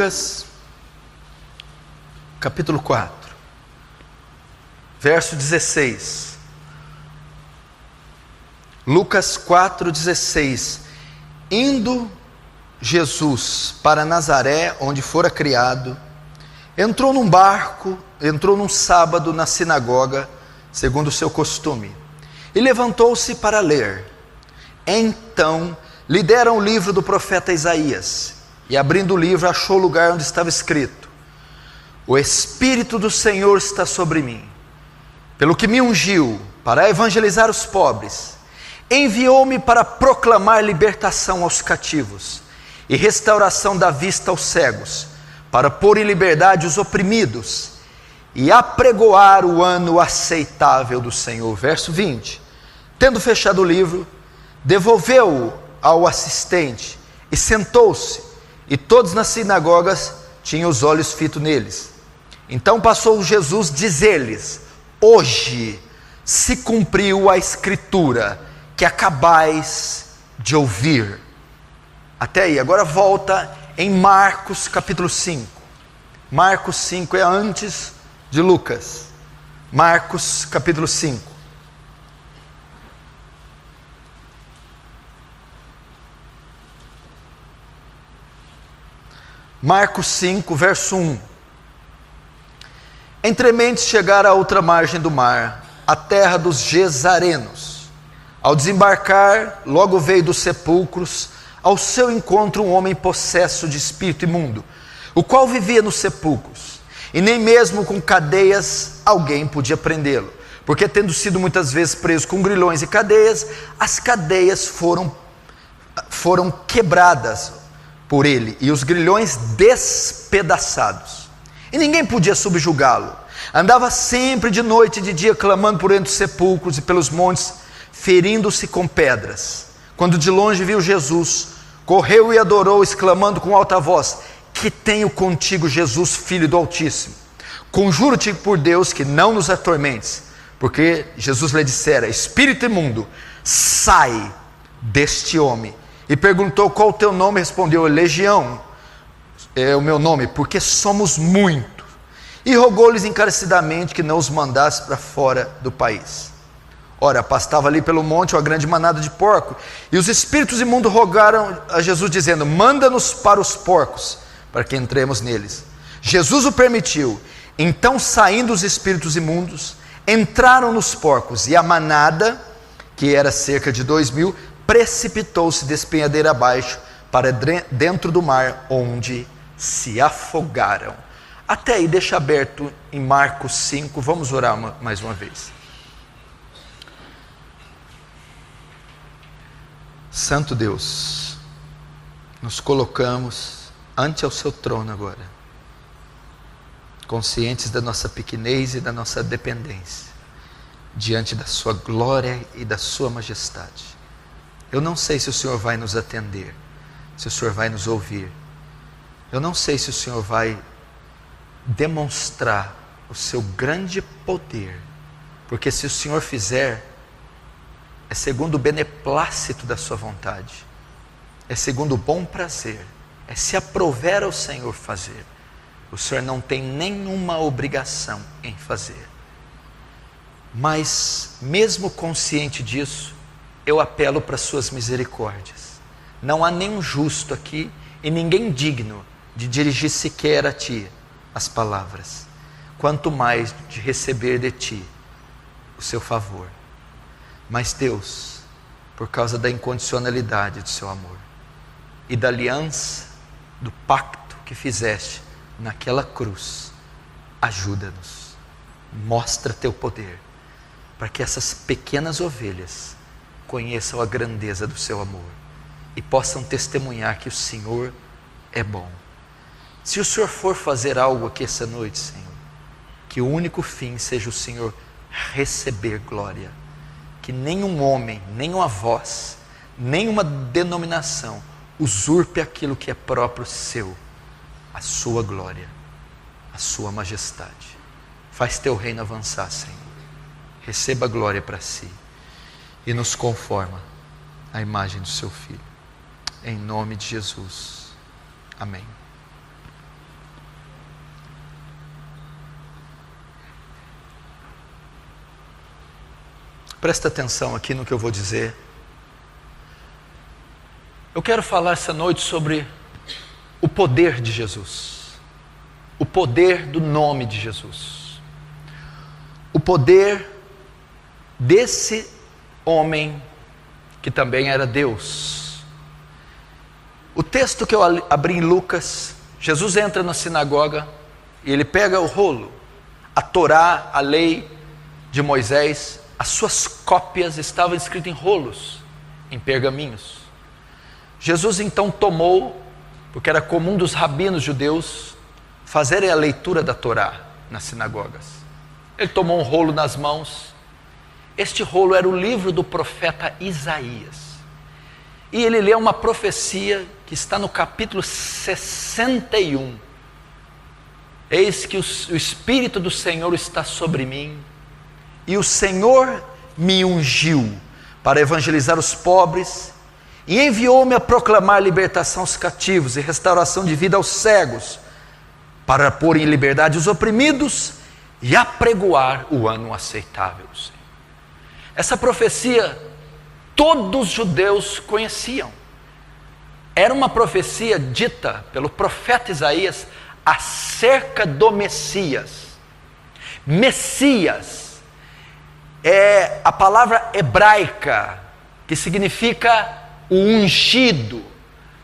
Lucas, capítulo 4, verso 16. Lucas 4,16. Indo Jesus para Nazaré, onde fora criado, entrou num barco, entrou num sábado na sinagoga, segundo o seu costume, e levantou-se para ler. Então lhe deram o livro do profeta Isaías, e abrindo o livro achou o lugar onde estava escrito: o Espírito do Senhor está sobre mim, pelo que me ungiu para evangelizar os pobres, enviou-me para proclamar libertação aos cativos e restauração da vista aos cegos, para pôr em liberdade os oprimidos e apregoar o ano aceitável do Senhor. Verso 20. Tendo fechado o livro, devolveu-o ao assistente e sentou-se, e todos nas sinagogas tinham os olhos fitos neles. Então passou Jesus a dizer-lhes: hoje se cumpriu a escritura que acabais de ouvir. Até aí, agora volta em Marcos capítulo 5. Marcos 5 é antes de Lucas. Marcos capítulo 5. Marcos 5, verso 1. Entrementes chegaram à outra margem do mar, a terra dos Gesarenos. Ao desembarcar, logo veio dos sepulcros ao seu encontro um homem possesso de espírito imundo, o qual vivia nos sepulcros, e nem mesmo com cadeias alguém podia prendê-lo, porque tendo sido muitas vezes preso com grilhões e cadeias, as cadeias foram quebradas por ele, e os grilhões despedaçados, e ninguém podia subjugá-lo. Andava sempre de noite e de dia clamando por entre os sepulcros e pelos montes, ferindo-se com pedras. Quando de longe viu Jesus, correu e adorou, exclamando com alta voz: que tenho contigo, Jesus, Filho do Altíssimo? Conjuro-te por Deus que não nos atormentes. Porque Jesus lhe dissera: espírito imundo, sai deste homem. E perguntou: qual o teu nome? Respondeu: Legião é o meu nome, porque somos muitos. E rogou-lhes encarecidamente que não os mandasse para fora do país. Ora, pastava ali pelo monte uma grande manada de porcos, e os espíritos imundos rogaram a Jesus, dizendo: manda-nos para os porcos, para que entremos neles. Jesus o permitiu. Então, saindo os espíritos imundos, entraram nos porcos, e a manada, que era cerca de 2.000, precipitou-se despenhadeira abaixo para dentro do mar, onde se afogaram. Até aí, deixa aberto em Marcos 5, vamos orar mais uma vez. Santo Deus, nos colocamos ante ao seu trono agora, conscientes da nossa pequenez e da nossa dependência, diante da sua glória e da sua majestade. Eu não sei se o Senhor vai nos atender, se o Senhor vai nos ouvir. Eu não sei se o Senhor vai demonstrar o seu grande poder, porque se o Senhor fizer, é segundo o beneplácito da sua vontade, é segundo o bom prazer, é se aprouver ao Senhor fazer. O Senhor não tem nenhuma obrigação em fazer. Mas, mesmo consciente disso, eu apelo para as suas misericórdias. Não há nenhum justo aqui e ninguém digno de dirigir sequer a ti as palavras, quanto mais de receber de ti o seu favor. Mas Deus, por causa da incondicionalidade do seu amor e da aliança, do pacto que fizeste naquela cruz, ajuda-nos, mostra teu poder, para que essas pequenas ovelhas conheçam a grandeza do seu amor e possam testemunhar que o Senhor é bom. Se o Senhor for fazer algo aqui essa noite, Senhor, que o único fim seja o Senhor receber glória, que nenhum homem, nenhuma voz, nenhuma denominação usurpe aquilo que é próprio seu, a sua glória, a sua majestade. Faz teu reino avançar, Senhor. Receba a glória para si e nos conforma à imagem do seu Filho. Em nome de Jesus. Amém. Presta atenção aqui no que eu vou dizer. Eu quero falar essa noite sobre o poder de Jesus. O poder do nome de Jesus. O poder desse homem que também era Deus. O texto que eu abri em Lucas, Jesus entra na sinagoga e ele pega o rolo, a Torá, a lei de Moisés. As suas cópias estavam escritas em rolos, em pergaminhos. Jesus então tomou, porque era comum dos rabinos judeus fazerem a leitura da Torá nas sinagogas. Ele tomou um rolo nas mãos. Este rolo era o livro do profeta Isaías. E ele lê uma profecia que está no capítulo 61. Eis que o Espírito do Senhor está sobre mim, e o Senhor me ungiu para evangelizar os pobres, e enviou-me a proclamar libertação aos cativos e restauração de vida aos cegos, para pôr em liberdade os oprimidos e apregoar o ano aceitável do Senhor. Essa profecia todos os judeus conheciam. Era uma profecia dita pelo profeta Isaías acerca do Messias. Messias é a palavra hebraica que significa o ungido.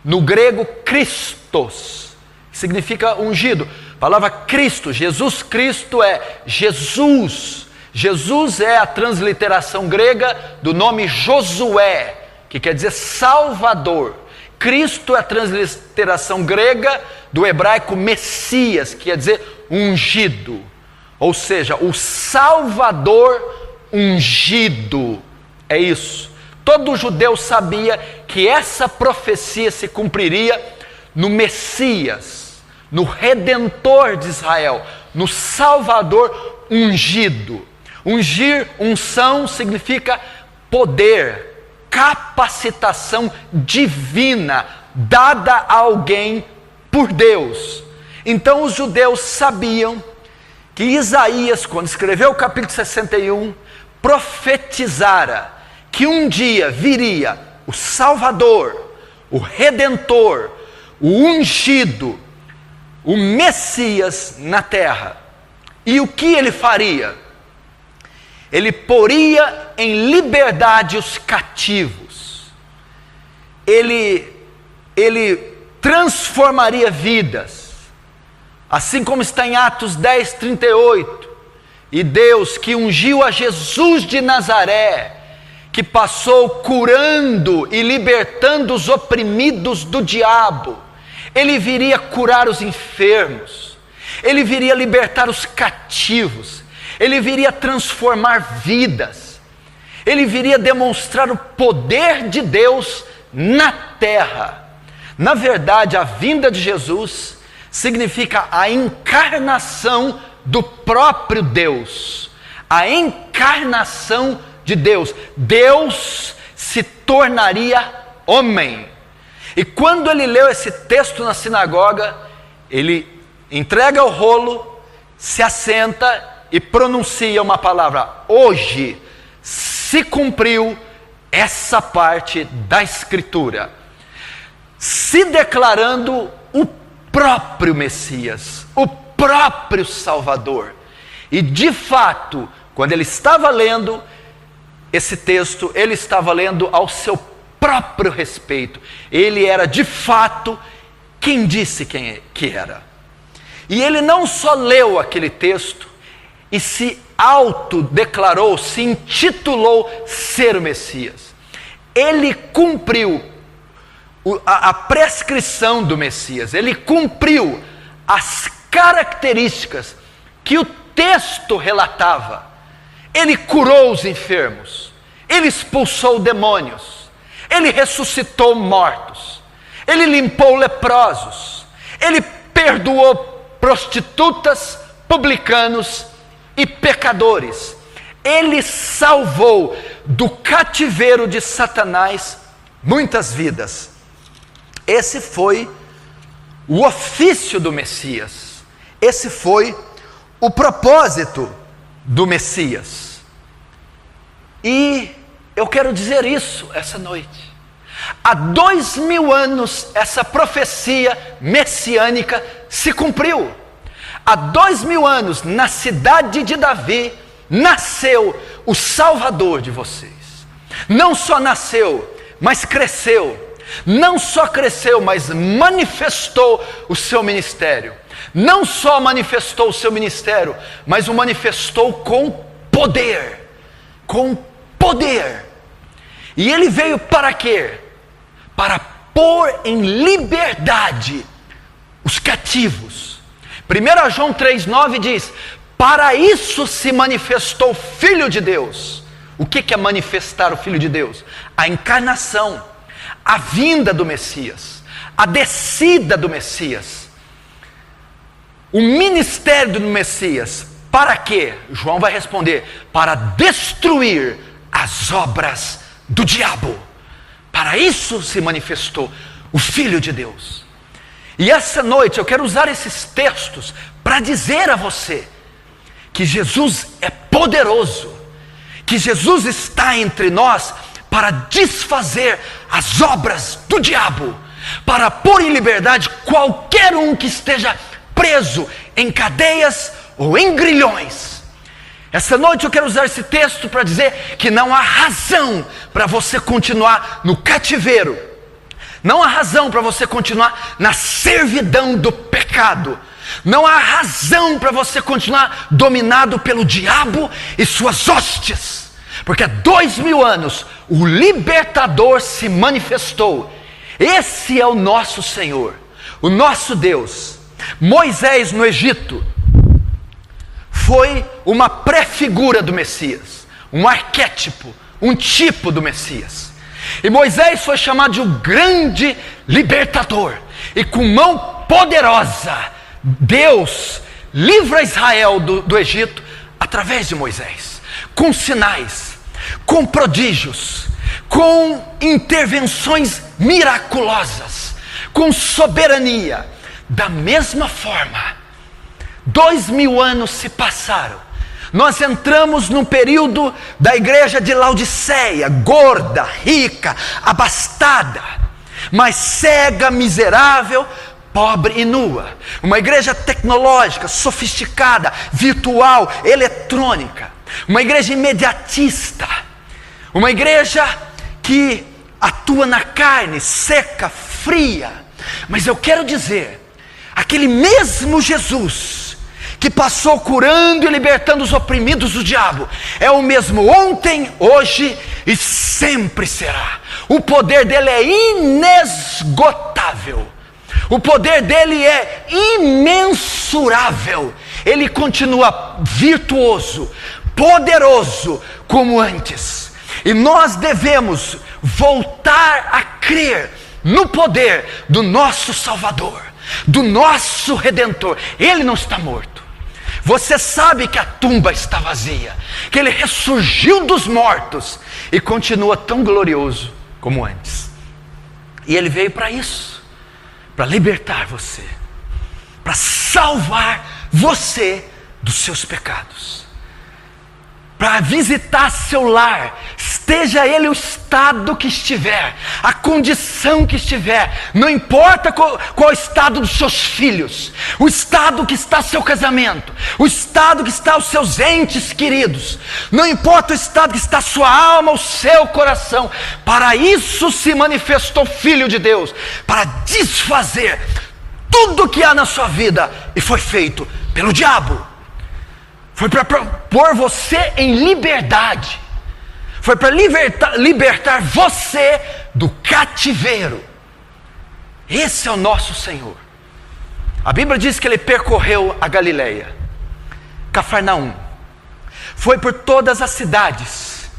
No grego, Christos, que significa ungido. A palavra Cristo, Jesus Cristo é Jesus. Jesus é a transliteração grega do nome Josué, que quer dizer Salvador. Cristo é a transliteração grega do hebraico Messias, que quer dizer ungido. Ou seja, o Salvador ungido. É isso. Todo judeu sabia que essa profecia se cumpriria no Messias, no Redentor de Israel, no Salvador ungido. Ungir, unção, significa poder, capacitação divina, dada a alguém por Deus. Então os judeus sabiam que Isaías, quando escreveu o capítulo 61, profetizara que um dia viria o Salvador, o Redentor, o ungido, o Messias na terra. E o que ele faria? Ele poria em liberdade os cativos. Ele transformaria vidas. Assim como está em Atos 10, 38. E Deus que ungiu a Jesus de Nazaré, que passou curando e libertando os oprimidos do diabo. Ele viria curar os enfermos. Ele viria libertar os cativos. Ele viria transformar vidas. Ele viria demonstrar o poder de Deus na terra. Na verdade, a vinda de Jesus significa a encarnação do próprio Deus. A encarnação de Deus. Deus se tornaria homem. E quando ele leu esse texto na sinagoga, ele entrega o rolo, se assenta e pronuncia uma palavra: hoje se cumpriu essa parte da Escritura, se declarando o próprio Messias, o próprio Salvador. E de fato, quando ele estava lendo esse texto, ele estava lendo ao seu próprio respeito. Ele era de fato quem disse que era. E ele não só leu aquele texto e se autodeclarou, se intitulou ser o Messias. Ele cumpriu a prescrição do Messias. Ele cumpriu as características que o texto relatava. Ele curou os enfermos. Ele expulsou demônios. Ele ressuscitou mortos. Ele limpou leprosos. Ele perdoou prostitutas, publicanos e pecadores. Ele salvou do cativeiro de Satanás muitas vidas. Esse foi o ofício do Messias. Esse foi o propósito do Messias. E eu quero dizer isso essa noite. Há 2000 anos essa profecia messiânica se cumpriu. Há 2000 anos, na cidade de Davi, nasceu o Salvador de vocês. Não só nasceu, mas cresceu. Não só cresceu, mas manifestou o seu ministério. Não só manifestou o seu ministério, mas o manifestou com poder. Com poder. E ele veio para quê? Para pôr em liberdade os cativos. 1 João 3,9 diz: para isso se manifestou o Filho de Deus. O que é manifestar o Filho de Deus? A encarnação, a vinda do Messias, a descida do Messias, o ministério do Messias. Para quê? João vai responder: para destruir as obras do diabo. Para isso se manifestou o Filho de Deus. E essa noite eu quero usar esses textos para dizer a você que Jesus é poderoso, que Jesus está entre nós para desfazer as obras do diabo, para pôr em liberdade qualquer um que esteja preso em cadeias ou em grilhões. Essa noite eu quero usar esse texto para dizer que não há razão para você continuar no cativeiro. Não há razão para você continuar na servidão do pecado. Não há razão para você continuar dominado pelo diabo e suas hostes. Porque há 2000 anos o libertador se manifestou. Esse é o nosso Senhor, o nosso Deus. Moisés no Egito foi uma pré-figura do Messias, um arquétipo, um tipo do Messias. E Moisés foi chamado de um grande libertador. E com mão poderosa, Deus livra Israel do Egito através de Moisés. Com sinais, com prodígios, com intervenções miraculosas, com soberania. Da mesma forma, 2000 anos se passaram. Nós entramos num período da igreja de Laodiceia, gorda, rica, abastada, mas cega, miserável, pobre e nua. Uma igreja tecnológica, sofisticada, virtual, eletrônica. Uma igreja imediatista. Uma igreja que atua na carne, seca, fria. Mas eu quero dizer, aquele mesmo Jesus que passou curando e libertando os oprimidos do diabo, é o mesmo ontem, hoje e sempre será. O poder dele é inesgotável. O poder dele é imensurável. Ele continua virtuoso, poderoso como antes. E nós devemos voltar a crer no poder do nosso Salvador, do nosso Redentor. Ele não está morto. Você sabe que a tumba está vazia, que ele ressurgiu dos mortos e continua tão glorioso como antes. E ele veio para isso, para libertar você, para salvar você dos seus pecados, para visitar seu lar, esteja ele o estado que estiver, a condição que estiver, não importa qual o estado dos seus filhos, o estado que está seu casamento, o estado que está os seus entes queridos, não importa o estado que está a sua alma, o seu coração. Para isso se manifestou o Filho de Deus, para desfazer tudo que há na sua vida, e foi feito pelo diabo. Foi para pôr você em liberdade. Foi para libertar você do cativeiro. Esse é o nosso Senhor. A Bíblia diz que ele percorreu a Galileia, Cafarnaum. Foi por todas as cidades,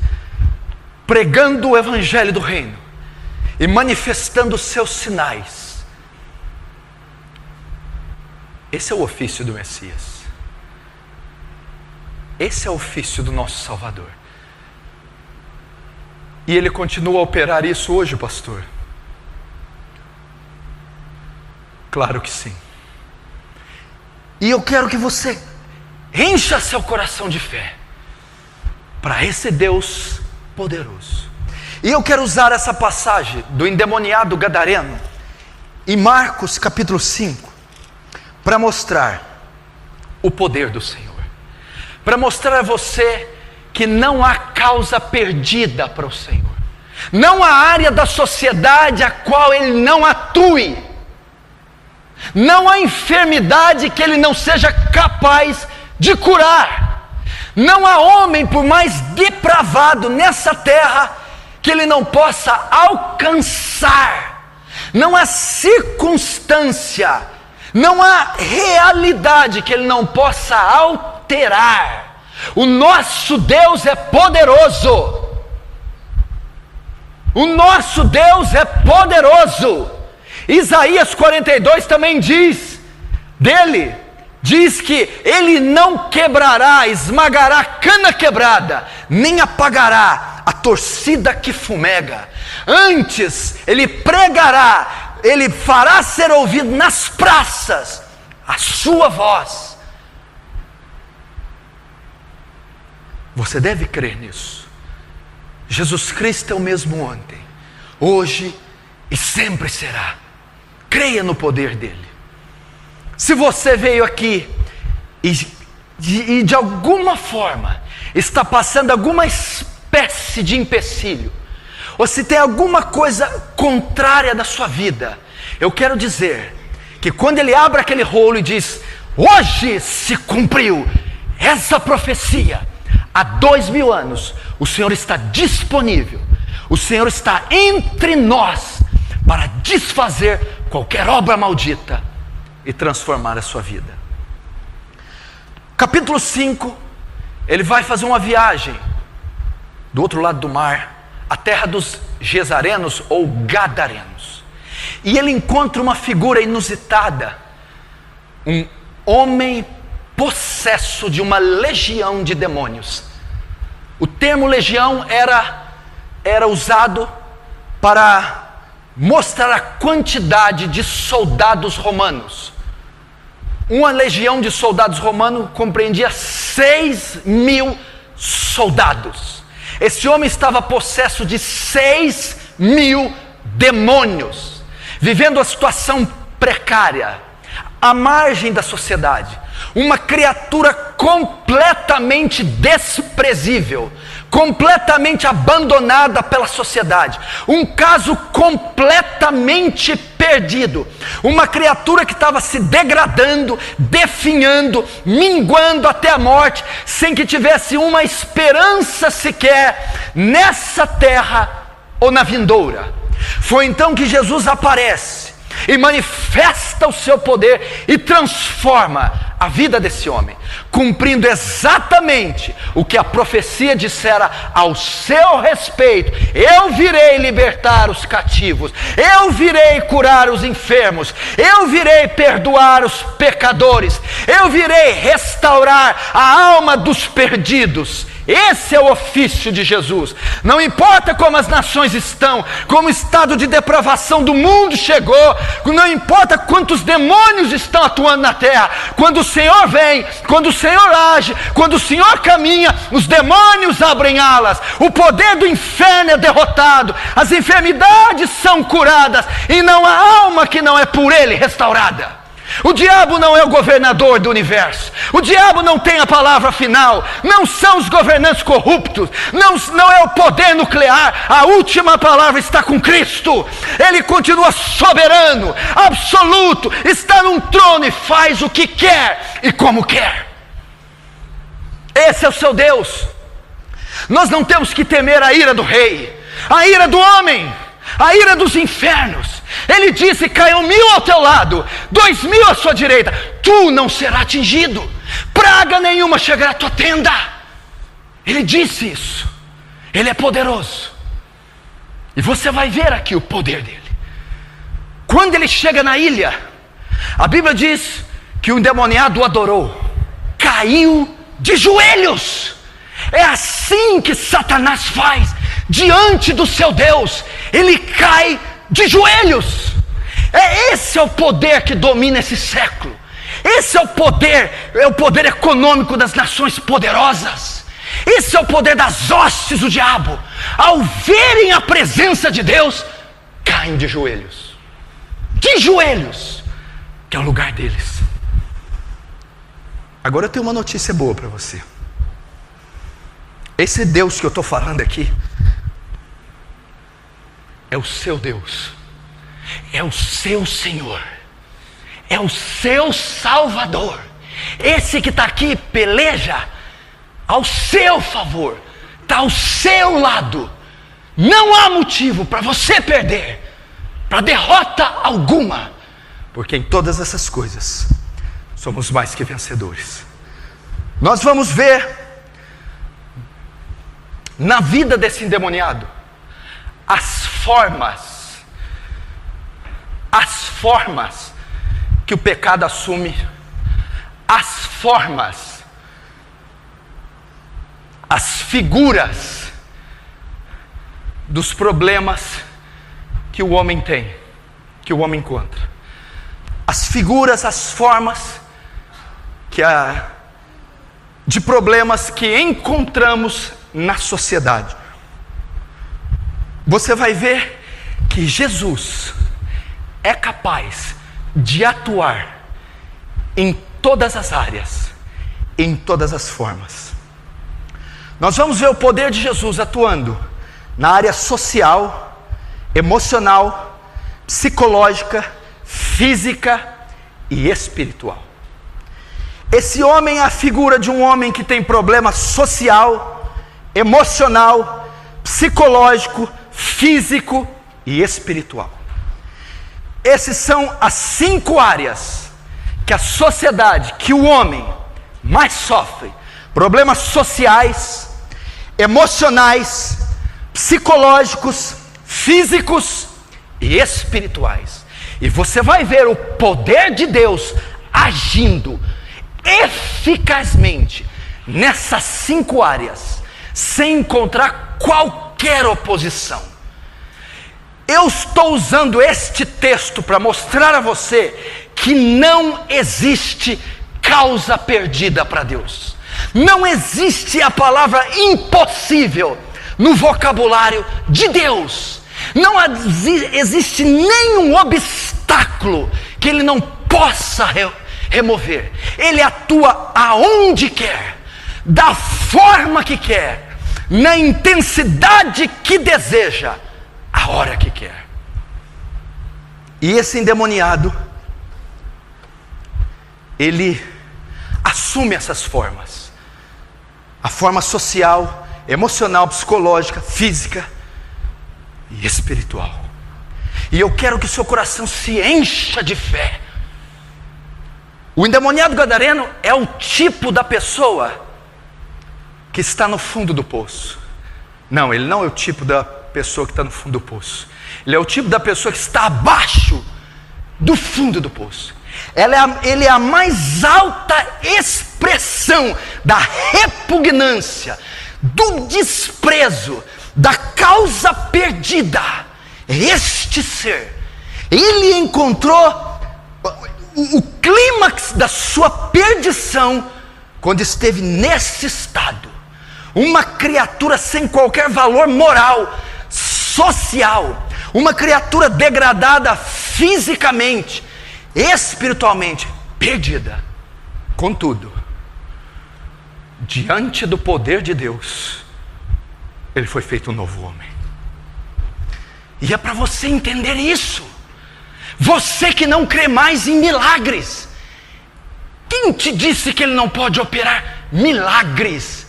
pregando o evangelho do reino e manifestando os seus sinais. Esse é o ofício do Messias. Esse é o ofício do nosso Salvador. E ele continua a operar isso hoje, pastor? Claro que sim. E eu quero que você encha seu coração de fé, para esse Deus poderoso. E eu quero usar essa passagem do endemoniado gadareno em Marcos capítulo 5 para mostrar o poder do Senhor, para mostrar a você que não há causa perdida para o Senhor, não há área da sociedade a qual Ele não atue, não há enfermidade que Ele não seja capaz de curar, não há homem, por mais depravado nessa terra, que Ele não possa alcançar, não há circunstância, não há realidade que Ele não possa alterar. O nosso Deus é poderoso, o nosso Deus é poderoso. Isaías 42 também diz dele, diz que Ele não quebrará, esmagará cana quebrada, nem apagará a torcida que fumega. Antes Ele pregará, Ele fará ser ouvido nas praças a sua voz. Você deve crer nisso. Jesus Cristo é o mesmo ontem, hoje e sempre será. Creia no poder dele. Se você veio aqui e de alguma forma está passando alguma espécie de empecilho, ou se tem alguma coisa contrária na sua vida, eu quero dizer que quando Ele abre aquele rolo e diz: hoje se cumpriu essa profecia, há 2000 anos, o Senhor está disponível, o Senhor está entre nós para desfazer qualquer obra maldita e transformar a sua vida. Capítulo 5, ele vai fazer uma viagem do outro lado do mar, a terra dos Gesarenos ou Gadarenos, e ele encontra uma figura inusitada, um homem possesso de uma legião de demônios. O termo legião era usado para mostrar a quantidade de soldados romanos. Uma legião de soldados romanos compreendia 6.000 soldados. Esse homem estava possesso de 6.000 demônios, vivendo uma situação precária, à margem da sociedade, uma criatura completamente desprezível, completamente abandonada pela sociedade, um caso completamente perdido, uma criatura que estava se degradando, definhando, minguando até a morte, sem que tivesse uma esperança sequer nessa terra ou na vindoura. Foi então que Jesus aparece e manifesta o seu poder e transforma a vida desse homem, cumprindo exatamente o que a profecia dissera ao seu respeito: eu virei libertar os cativos, eu virei curar os enfermos, eu virei perdoar os pecadores, eu virei restaurar a alma dos perdidos. Esse é o ofício de Jesus. Não importa como as nações estão, como o estado de depravação do mundo chegou, não importa quantos demônios estão atuando na terra, quando o Senhor vem, quando o Senhor age, quando o Senhor caminha, os demônios abrem alas, o poder do inferno é derrotado, as enfermidades são curadas e não há alma que não é por Ele restaurada. O diabo não é o governador do universo, o diabo não tem a palavra final, não são os governantes corruptos, não é o poder nuclear, a última palavra está com Cristo. Ele continua soberano, absoluto, está num trono e faz o que quer e como quer. Esse é o seu Deus. Nós não temos que temer a ira do rei, a ira do homem, a ira dos infernos. Ele disse: caiam 1000 ao teu lado, 2000 à sua direita, tu não serás atingido, praga nenhuma chegará à tua tenda. Ele disse isso. Ele é poderoso, e você vai ver aqui o poder dele. Quando ele chega na ilha, a Bíblia diz que o endemoniado o adorou, caiu de joelhos. É assim que Satanás faz diante do seu Deus, ele cai de joelhos. Esse é o poder que domina esse século. Esse é o poder econômico das nações poderosas. Esse é o poder das hostes do diabo. ao verem a presença de Deus, caem de joelhos. De joelhos, que é o lugar deles. Agora eu tenho uma notícia boa para você. Esse Deus que eu estou falando aqui é o seu Deus, é o seu Senhor, é o seu Salvador. Esse que está aqui peleja ao seu favor, está ao seu lado. Não há motivo para você perder, para derrota alguma, porque em todas essas coisas somos mais que vencedores. Nós vamos ver na vida desse endemoniado as formas que o pecado assume, as formas, as figuras dos problemas que o homem tem, que o homem encontra. As figuras, as formas de problemas que encontramos na sociedade. Você vai ver que Jesus é capaz de atuar em todas as áreas, em todas as formas. Nós vamos ver o poder de Jesus atuando na área social, emocional, psicológica, física e espiritual. Esse homem é a figura de um homem que tem problema social, emocional, psicológico, físico e espiritual. Essas são as 5 áreas que a sociedade, que o homem mais sofre: problemas sociais, emocionais, psicológicos, físicos e espirituais. E você vai ver o poder de Deus agindo eficazmente nessas 5 áreas, sem encontrar qualquer oposição. Eu estou usando este texto para mostrar a você que não existe causa perdida para Deus. Não existe a palavra impossível no vocabulário de Deus. Não existe nenhum obstáculo que Ele não possa remover. Ele atua aonde quer, da forma que quer, na intensidade que deseja, a hora que quer. E esse endemoniado, ele assume essas formas: a forma social, emocional, psicológica, física e espiritual. E eu quero que o seu coração se encha de fé. O endemoniado gadareno é o tipo da pessoa que está no fundo do poço. Não, ele não é o tipo da pessoa que está no fundo do poço. Ele é o tipo da pessoa que está abaixo do fundo do poço. Ele é a mais alta expressão da repugnância, do desprezo, da causa perdida. Este ser, ele encontrou o clímax da sua perdição quando esteve nesse estado. Uma criatura sem qualquer valor moral, social, uma criatura degradada fisicamente, espiritualmente, perdida. Contudo, diante do poder de Deus, ele foi feito um novo homem. E é para você entender isso. Você que não crê mais em milagres, quem te disse que Ele não pode operar milagres?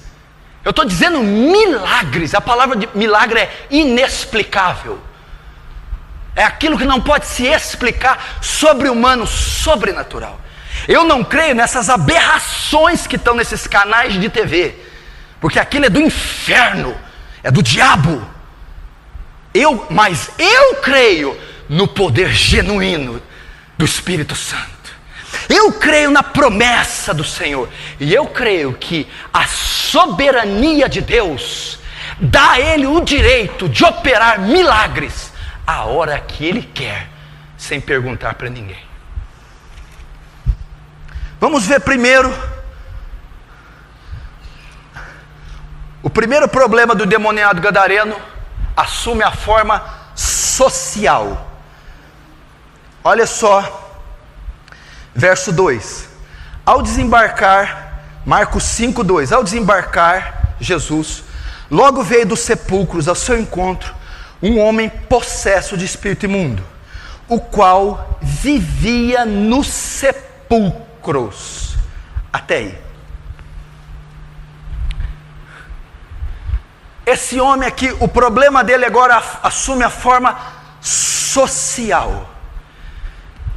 Eu estou dizendo milagres. A palavra de milagre é inexplicável. É aquilo que não pode se explicar, sobre-humano, sobrenatural. Eu não creio nessas aberrações que estão nesses canais de TV, porque aquilo é do inferno, é do diabo. Mas eu creio no poder genuíno do Espírito Santo. Eu creio na promessa do Senhor. E eu creio que a soberania de Deus dá a Ele o direito de operar milagres a hora que Ele quer, sem perguntar para ninguém. Vamos ver primeiro primeiro problema do endemoniado gadareno assume a forma social. Olha só, verso 2. Ao desembarcar, Marcos 5:2, ao desembarcar Jesus, logo veio dos sepulcros ao seu encontro um homem possesso de espírito imundo, o qual vivia nos sepulcros. Até aí. Esse homem aqui, o problema dele agora assume a forma social.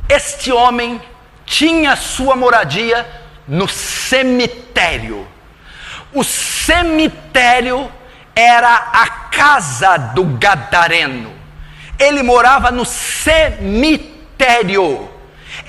Este homem tinha sua moradia no cemitério. O cemitério era a casa do gadareno. Ele morava no cemitério,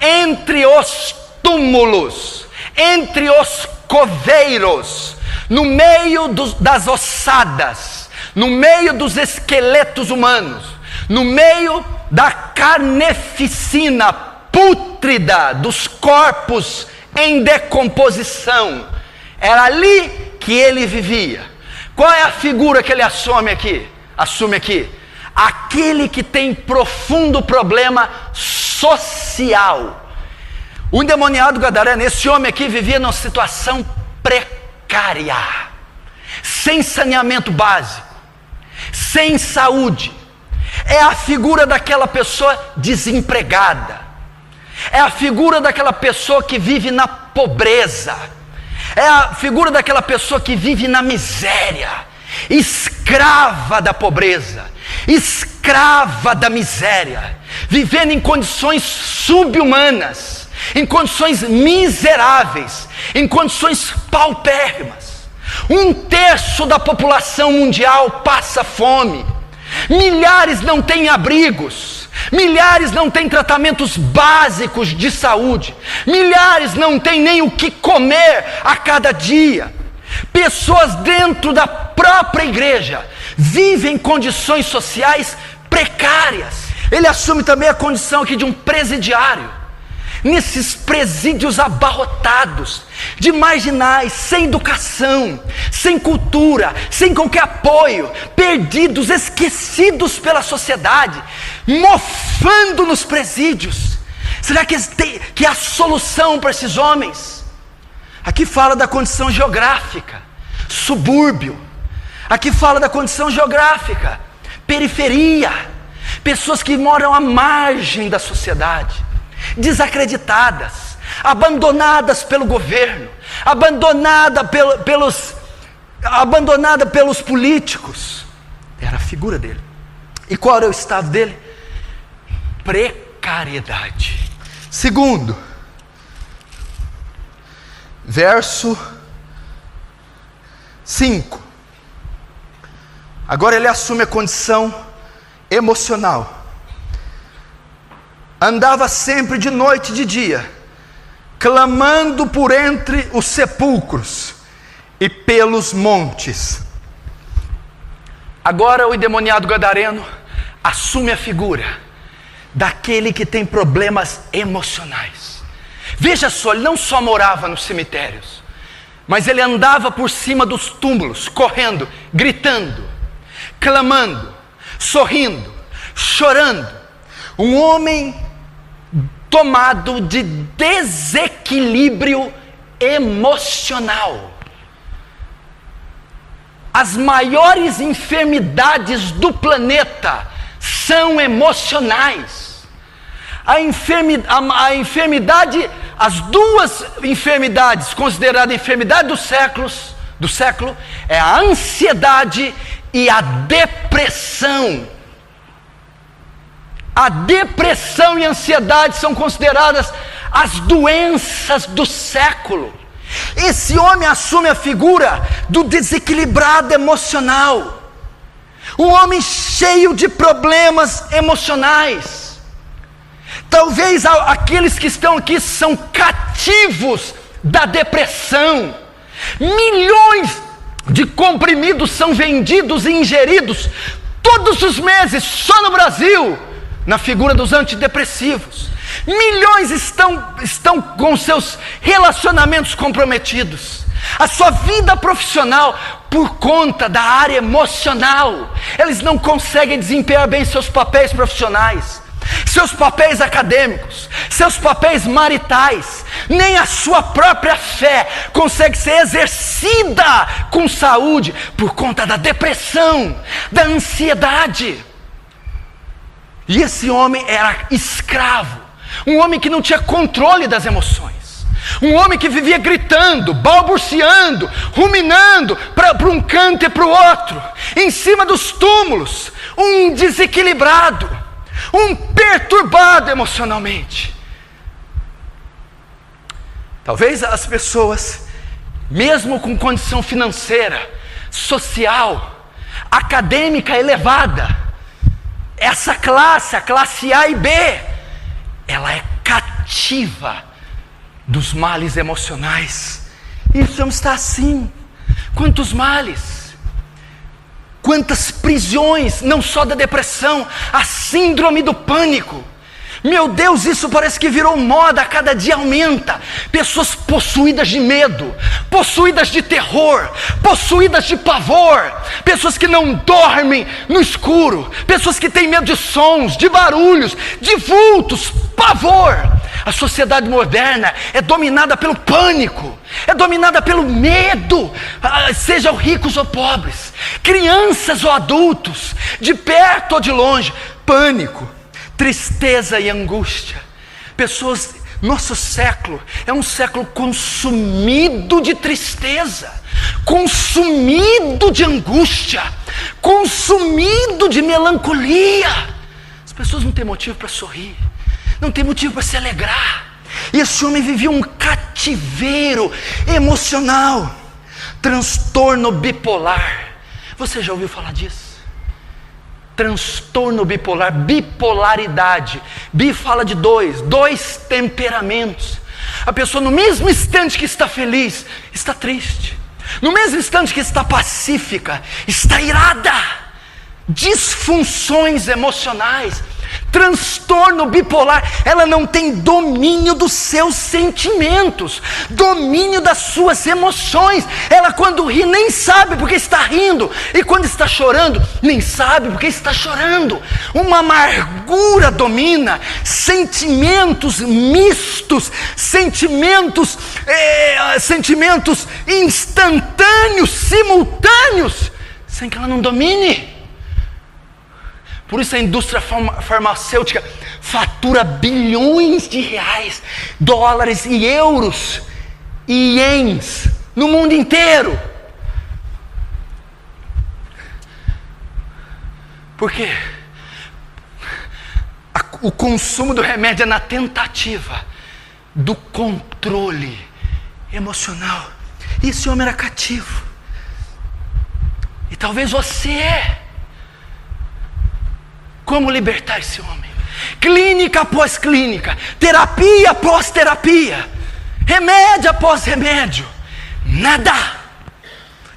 entre os túmulos, entre os coveiros, no meio das ossadas, no meio dos esqueletos humanos, no meio da carneficina pútrida dos corpos em decomposição. Era ali que ele vivia. Qual é a figura que ele assume aqui? Aquele que tem profundo problema social. O endemoniado gadareno, esse homem aqui vivia numa situação precária, sem saneamento básico, sem saúde. É a figura daquela pessoa desempregada. É a figura daquela pessoa que vive na pobreza. É a figura daquela pessoa que vive na miséria, escrava da pobreza, escrava da miséria, vivendo em condições subhumanas, em condições miseráveis, em condições paupérrimas. 1/3 da população mundial passa fome. Milhares não têm abrigos, milhares não têm tratamentos básicos de saúde, milhares não têm nem o que comer a cada dia. Pessoas dentro da própria igreja vivem em condições sociais precárias. Ele assume também a condição aqui de um presidiário, nesses presídios abarrotados, de marginais, sem educação, sem cultura, sem qualquer apoio, perdidos, esquecidos pela sociedade, mofando nos presídios. Será que há solução para esses homens? Aqui fala da condição geográfica, subúrbio. Aqui fala da condição geográfica, periferia, pessoas que moram à margem da sociedade, desacreditadas, abandonadas pelo governo, abandonada pelos políticos. Era a figura dele. E qual era o estado dele? Precariedade. Segundo, verso 5. Agora ele assume a condição emocional. Andava sempre de noite e de dia, clamando por entre os sepulcros e pelos montes. Agora o endemoniado gadareno assume a figura daquele que tem problemas emocionais. Veja só, ele não só morava nos cemitérios, mas ele andava por cima dos túmulos, correndo, gritando, clamando, sorrindo, chorando. Um homem tomado de desequilíbrio emocional. As maiores enfermidades do planeta são emocionais. A enfermidade, as duas enfermidades consideradas enfermidade do século é a ansiedade e a depressão. A depressão e a ansiedade são consideradas as doenças do século. Esse homem assume a figura do desequilibrado emocional, um homem cheio de problemas emocionais. Talvez aqueles que estão aqui são cativos da depressão. Milhões de comprimidos são vendidos e ingeridos todos os meses, só no Brasil, na figura dos antidepressivos. Milhões estão com seus relacionamentos comprometidos. A sua vida profissional, por conta da área emocional, eles não conseguem desempenhar bem seus papéis profissionais, seus papéis acadêmicos, seus papéis maritais. Nem a sua própria fé consegue ser exercida com saúde por conta da depressão, da ansiedade. E esse homem era escravo, um homem que não tinha controle das emoções. Um homem que vivia gritando, balbuciando, ruminando para um canto e para o outro, em cima dos túmulos, um desequilibrado, um perturbado emocionalmente. Talvez as pessoas, mesmo com condição financeira, social, acadêmica elevada, essa classe, a classe A e B, ela é cativa dos males emocionais. E esse homem está assim. Quantos males, quantas prisões, não só da depressão, a síndrome do pânico. Meu Deus, isso parece que virou moda, a cada dia aumenta. Pessoas possuídas de medo, possuídas de terror, possuídas de pavor, pessoas que não dormem no escuro, pessoas que têm medo de sons, de barulhos, de vultos, pavor. A sociedade moderna é dominada pelo pânico, é dominada pelo medo, sejam ricos ou pobres, crianças ou adultos, de perto ou de longe. Pânico, tristeza e angústia. Pessoas, nosso século é um século consumido de tristeza, consumido de angústia, consumido de melancolia. As pessoas não têm motivo para sorrir, não tem motivo para se alegrar. E esse homem vivia um cativeiro emocional. Transtorno bipolar. Você já ouviu falar disso? Transtorno bipolar, bipolaridade. Bi fala de dois temperamentos. A pessoa no mesmo instante que está feliz, está triste. No mesmo instante que está pacífica, está irada. Disfunções emocionais. Transtorno bipolar, ela não tem domínio dos seus sentimentos, domínio das suas emoções. Ela quando ri nem sabe porque está rindo, e quando está chorando nem sabe porque está chorando. Uma amargura domina, sentimentos mistos, sentimentos instantâneos, simultâneos, sem que ela não domine. Por isso a indústria farmacêutica fatura bilhões de reais, dólares e euros e ienes no mundo inteiro. Por quê? O consumo do remédio é na tentativa do controle emocional. E esse homem era cativo. E talvez você é. Como libertar esse homem? Clínica após clínica, terapia após terapia, remédio após remédio, nada.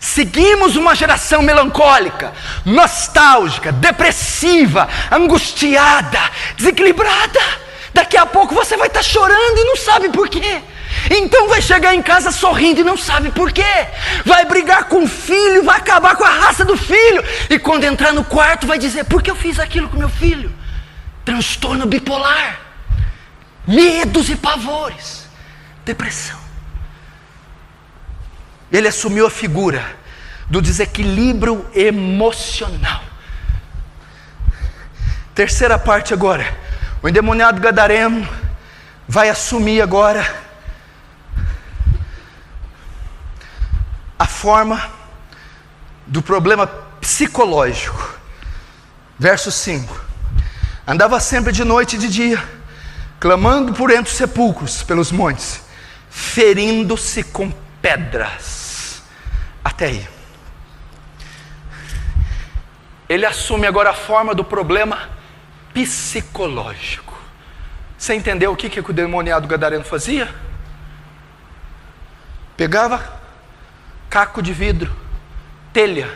Seguimos uma geração melancólica, nostálgica, depressiva, angustiada, desequilibrada. Daqui a pouco você vai estar chorando e não sabe por quê. Então vai chegar em casa sorrindo e não sabe por quê. Vai brigar com o filho, vai acabar com a raça do filho. E quando entrar no quarto vai dizer: por que eu fiz aquilo com meu filho? Transtorno bipolar, medos e pavores, depressão. Ele assumiu a figura do desequilíbrio emocional. Terceira parte agora. O endemoniado gadareno vai assumir agora a forma do problema psicológico. Verso 5. Andava sempre de noite e de dia, clamando por entre os sepulcros, pelos montes, ferindo-se com pedras. Até aí. Ele assume agora a forma do problema psicológico. Você entendeu o que o demoniado gadareno fazia? Pegava caco de vidro, telha,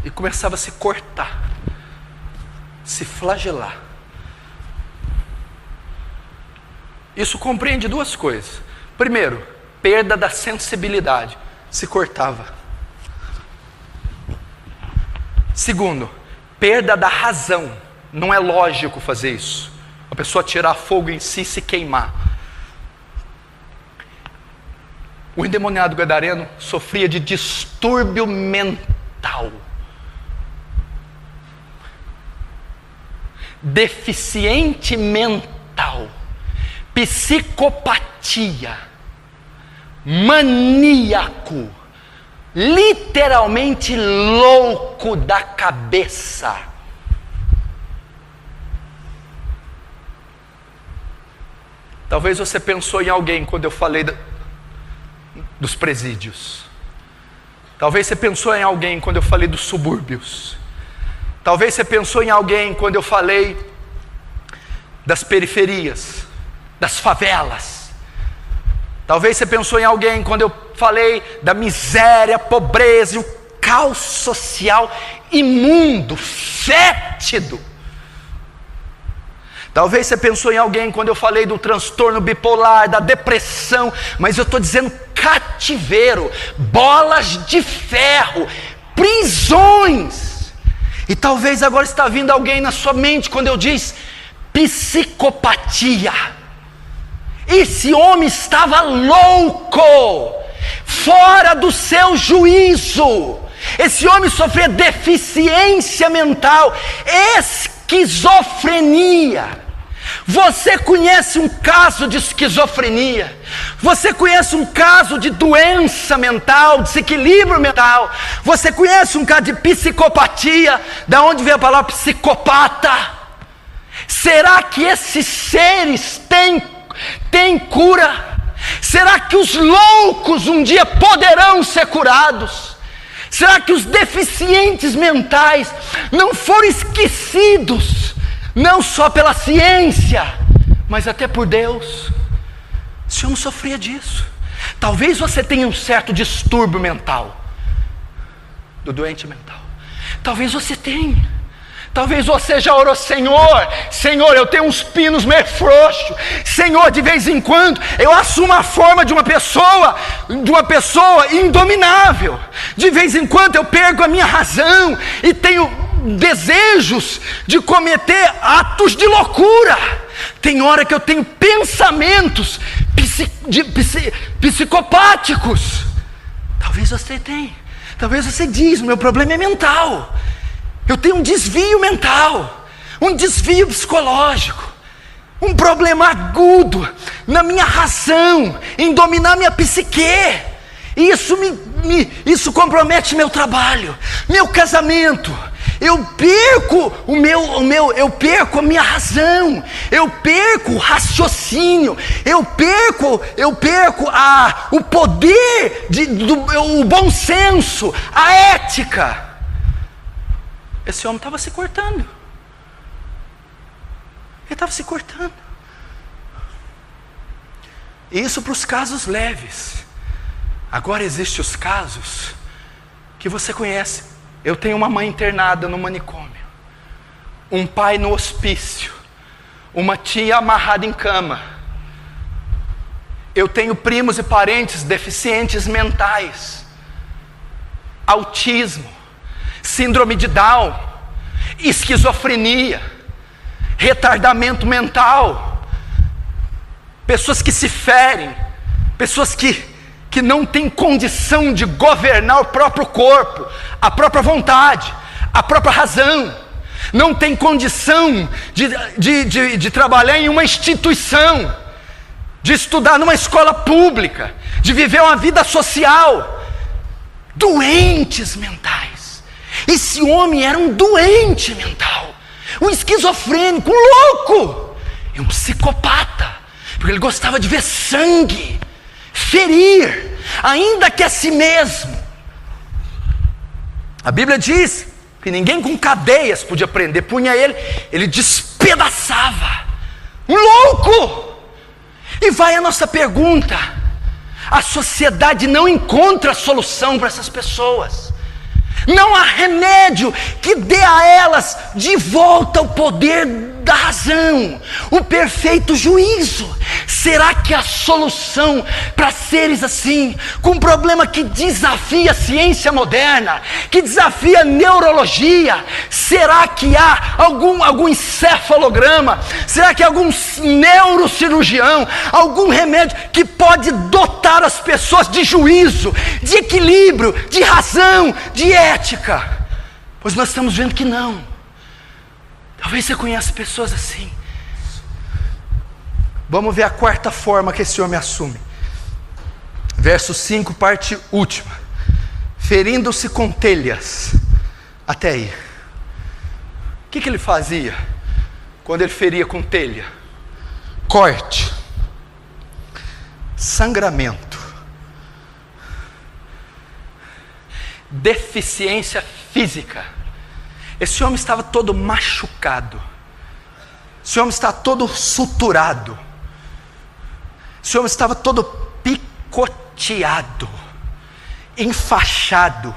e começava a se cortar se flagelar. Isso compreende duas coisas. Primeiro, perda da sensibilidade, se cortava. Segundo, perda da razão. Não é lógico fazer isso. A pessoa tirar fogo em si e se queimar. O endemoniado gadareno sofria de distúrbio mental. Deficiente mental. Psicopatia. Maníaco. Literalmente louco da cabeça. Talvez você pensou em alguém quando eu falei dos presídios. Talvez você pensou em alguém quando eu falei dos subúrbios. Talvez você pensou em alguém quando eu falei das periferias, das favelas. Talvez você pensou em alguém quando eu falei da miséria, pobreza e o caos social imundo, fétido. Talvez você pensou em alguém quando eu falei do transtorno bipolar, da depressão, mas eu estou dizendo cativeiro, bolas de ferro, prisões. E talvez agora está vindo alguém na sua mente quando eu disse psicopatia. Esse homem estava louco, fora do seu juízo. Esse homem sofria deficiência mental, esquizofrenia. Você conhece um caso de esquizofrenia? Você conhece um caso de doença mental, desequilíbrio mental? Você conhece um caso de psicopatia? Da onde vem a palavra psicopata? Será que esses seres têm cura? Será que os loucos um dia poderão ser curados? Será que os deficientes mentais não foram esquecidos, não só pela ciência, mas até por Deus? Esse homem sofria disso. Talvez você tenha um certo distúrbio mental, do doente mental. Talvez você tenha. Talvez você já orou, Senhor, eu tenho uns pinos meio frouxos. Senhor, de vez em quando eu assumo a forma de uma pessoa indominável. De vez em quando eu perco a minha razão e tenho desejos de cometer atos de loucura. Tem hora que eu tenho pensamentos psicopáticos. Talvez você tenha. Talvez você diz, meu problema é mental. Eu tenho um desvio mental, um desvio psicológico, um problema agudo na minha razão, em dominar minha psique. Isso compromete meu trabalho, meu casamento. Eu perco eu perco a minha razão, eu perco o raciocínio, eu perco o poder, o bom senso, a ética. Esse homem estava se cortando. Ele estava se cortando. Isso para os casos leves. Agora existem os casos que você conhece. Eu tenho uma mãe internada no manicômio, um pai no hospício, uma tia amarrada em cama. Eu tenho primos e parentes deficientes mentais, autismo, síndrome de Down, esquizofrenia, retardamento mental, pessoas que se ferem, pessoas que não têm condição de governar o próprio corpo, a própria vontade, a própria razão, não tem condição de trabalhar em uma instituição, de estudar numa escola pública, de viver uma vida social, doentes mentais. Esse homem era um doente mental, um esquizofrênico, um louco, e um psicopata, porque ele gostava de ver sangue, ferir, ainda que a si mesmo. A Bíblia diz que ninguém com cadeias podia prender, punha ele despedaçava, um louco. E vai a nossa pergunta: a sociedade não encontra solução para essas pessoas. Não há remédio que dê a elas de volta o poder da razão, o perfeito juízo. Será que a solução para seres assim, com um problema que desafia a ciência moderna, que desafia a neurologia, será que há algum encefalograma, será que há algum neurocirurgião, algum remédio que pode dotar as pessoas de juízo, de equilíbrio, de razão, de ética? Pois nós estamos vendo que não. Talvez você conheça pessoas assim. Vamos ver a quarta forma que esse homem assume. Verso 5, parte última. Ferindo-se com telhas. Até aí. O que ele fazia quando ele feria com telha? Corte. Sangramento. Deficiência física. Esse homem estava todo machucado. Esse homem estava todo suturado. Esse homem estava todo picoteado, enfaixado,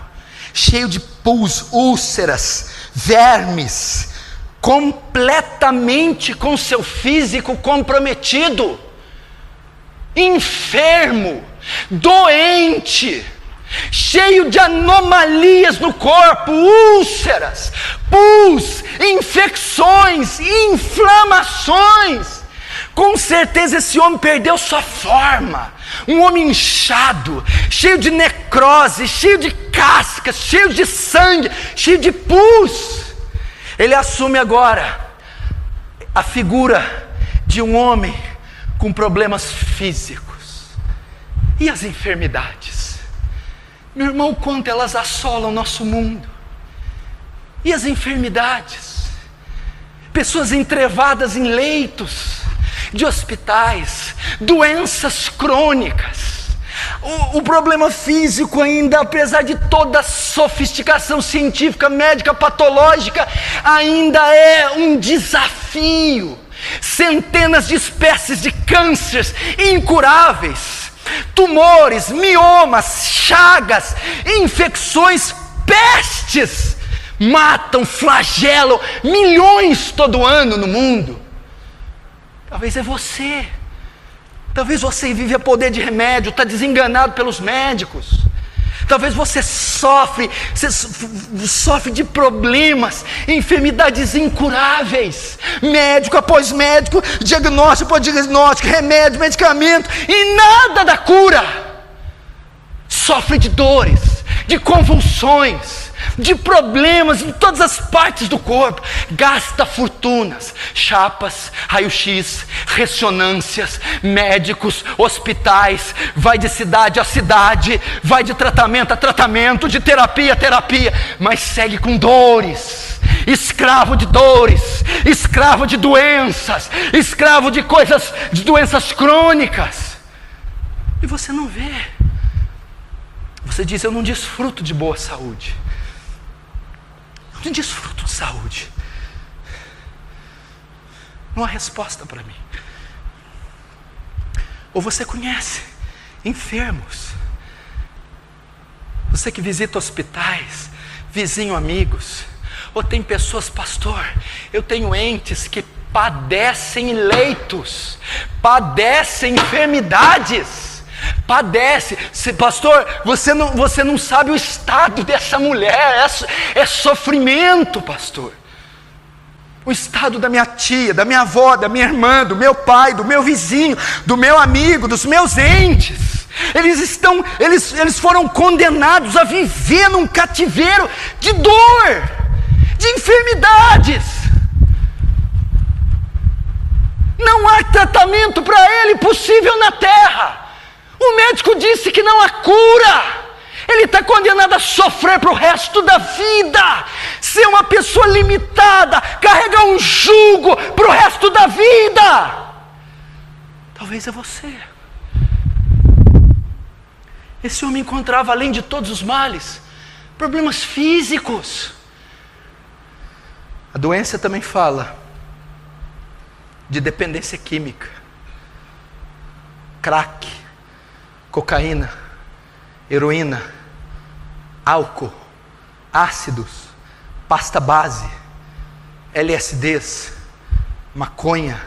cheio de pus, úlceras, vermes, completamente com seu físico comprometido, enfermo, doente, cheio de anomalias no corpo, úlceras, pus, infecções, inflamações. Com certeza esse homem perdeu sua forma. Um homem inchado, cheio de necrose, cheio de cascas, cheio de sangue, cheio de pus. Ele assume agora a figura de um homem com problemas físicos. E as enfermidades? Meu irmão, quanto elas assolam o nosso mundo. E as enfermidades? Pessoas entrevadas em leitos de hospitais, doenças crônicas. O problema físico ainda, apesar de toda a sofisticação científica, médica, patológica, ainda é um desafio. Centenas de espécies de cânceres incuráveis, tumores, miomas, chagas, infecções, pestes, matam, flagelam milhões todo ano no mundo. Talvez é você. Talvez você vive a poder de remédio, está desenganado pelos médicos. Talvez você sofre de problemas, enfermidades incuráveis. Médico após médico, diagnóstico após diagnóstico, remédio, medicamento, e nada dá cura. Sofre de dores, de convulsões, de problemas em todas as partes do corpo, gasta fortunas, chapas, raio-x, ressonâncias, médicos, hospitais, vai de cidade a cidade, vai de tratamento a tratamento, de terapia a terapia, mas segue com dores, escravo de dores, escravo de doenças, escravo de coisas, de doenças crônicas, e você não vê. Você diz: eu não desfruto de boa saúde. Não desfruto de saúde. Não há resposta para mim. Ou você conhece enfermos, você que visita hospitais, vizinho, amigos, ou tem pessoas: pastor, eu tenho entes que padecem em leitos, padecem enfermidades, padece. Pastor, você não sabe o estado dessa mulher, é sofrimento, pastor. O estado da minha tia, da minha avó, da minha irmã, do meu pai, do meu vizinho, do meu amigo, dos meus entes. Eles foram condenados a viver num cativeiro de dor, de enfermidades. Não há tratamento para ele possível na terra. O médico disse que não há cura. Ele está condenado a sofrer para o resto da vida, ser uma pessoa limitada, carregar um jugo para o resto da vida. Talvez é você. Esse homem encontrava, além de todos os males, problemas físicos. A doença também fala de dependência química, crack, cocaína, heroína, álcool, ácidos, pasta base, LSDs, maconha,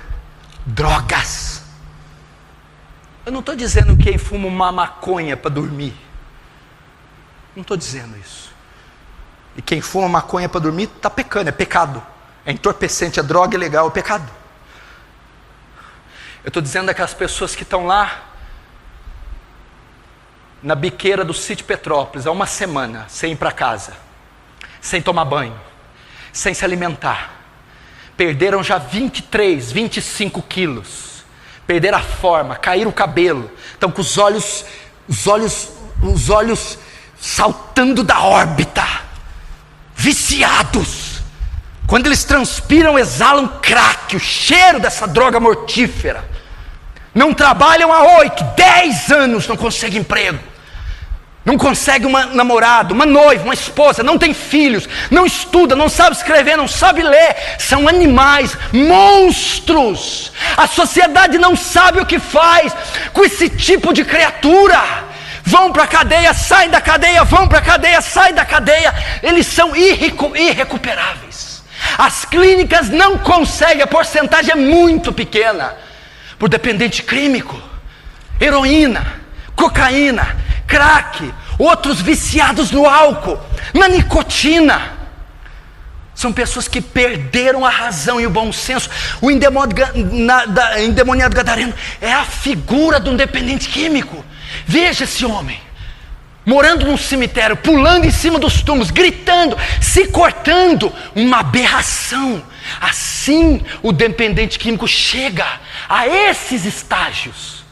drogas. Eu não estou dizendo que quem fuma uma maconha para dormir. Não estou dizendo isso. E quem fuma maconha para dormir está pecando, é pecado. É entorpecente, é droga ilegal, é pecado. Eu estou dizendo daquelas pessoas que estão lá na biqueira do sítio Petrópolis há uma semana, sem ir para casa, sem tomar banho, sem se alimentar. Perderam já 23, 25 quilos. Perderam a forma, caíram o cabelo. Estão com os olhos saltando da órbita. Viciados. Quando eles transpiram, exalam crack, o cheiro dessa droga mortífera. Não trabalham há 8, 10 anos, não conseguem emprego. Não consegue uma namorada, uma noiva, uma esposa, não tem filhos, não estuda, não sabe escrever, não sabe ler. São animais, monstros. A sociedade não sabe o que faz com esse tipo de criatura. Vão para a cadeia, saem da cadeia, vão para a cadeia, saem da cadeia. Eles são irrecuperáveis. As clínicas não conseguem, a porcentagem é muito pequena. Por dependente químico, heroína, cocaína, crack, outros viciados no álcool, na nicotina. São pessoas que perderam a razão e o bom senso. O endemoniado gadareno é a figura de um dependente químico. Veja esse homem, morando num cemitério, pulando em cima dos túmulos, gritando, se cortando, uma aberração. Assim o dependente químico chega a esses estágios.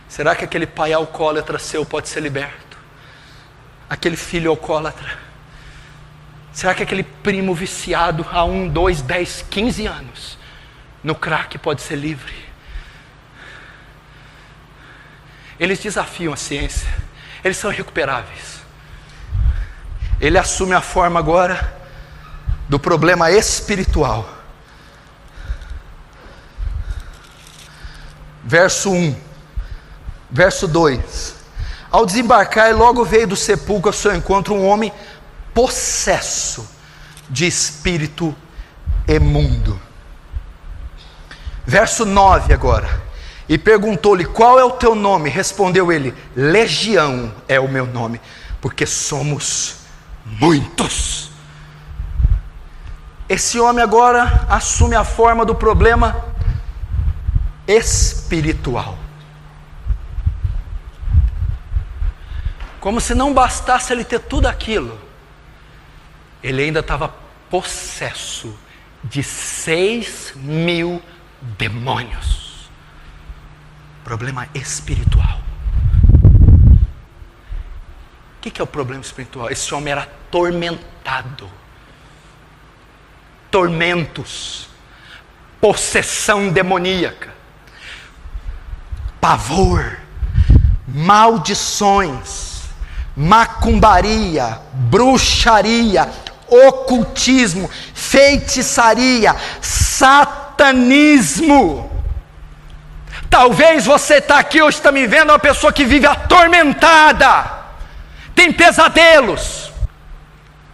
Será que aquele pai alcoólatra seu pode ser liberto? Aquele filho alcoólatra? Será que aquele primo viciado há 1, 2, 10, 15 anos no crack pode ser livre? Eles desafiam a ciência. Eles são irrecuperáveis. Ele assume a forma agora do problema espiritual. Verso 1. Verso 2. Ao desembarcar, logo veio do sepulcro ao seu encontro um homem possesso de espírito imundo. Verso 9 agora. E perguntou-lhe: qual é o teu nome? Respondeu ele: Legião é o meu nome, porque somos muitos. Esse homem agora assume a forma do problema espiritual. Como se não bastasse ele ter tudo aquilo, ele ainda estava possesso de 6.000 demônios. Problema espiritual. O que é o problema espiritual? Esse homem era atormentado. Tormentos, possessão demoníaca, pavor, maldições, macumbaria, bruxaria, ocultismo, feitiçaria, satanismo. Talvez você está aqui hoje, está me vendo, uma pessoa que vive atormentada, tem pesadelos,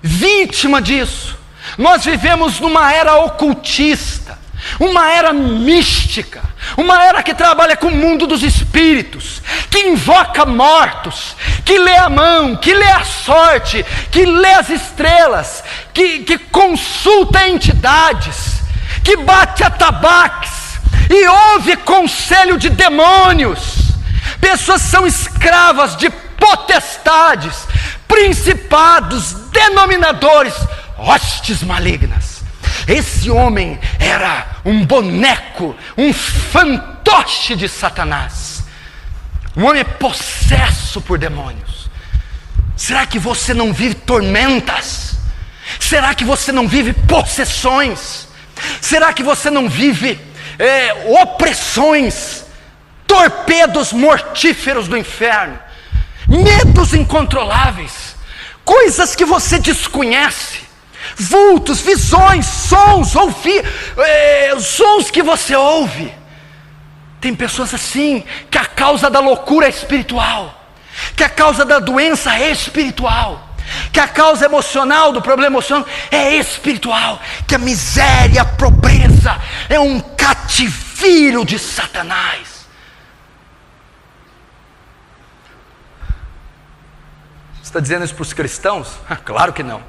vítima disso. Nós vivemos numa era ocultista, uma era mística, uma era que trabalha com o mundo dos espíritos, que invoca mortos, que lê a mão, que lê a sorte, que lê as estrelas, que consulta entidades, que bate atabaques e ouve conselho de demônios. Pessoas são escravas de potestades, principados, denominadores, hostes malignas. Esse homem era um boneco, um fantoche de Satanás, um homem possesso por demônios. Será que você não vive tormentas? Será que você não vive possessões? Será que você não vive opressões, torpedos mortíferos do inferno, medos incontroláveis, coisas que você desconhece, vultos, visões, sons, sons que você ouve? Tem pessoas assim, que a causa da loucura é espiritual. que a causa da doença é espiritual, que a causa emocional do problema emocional é espiritual, que a miséria, a pobreza é um cativeiro de Satanás. Você está dizendo isso para os cristãos? Claro que não.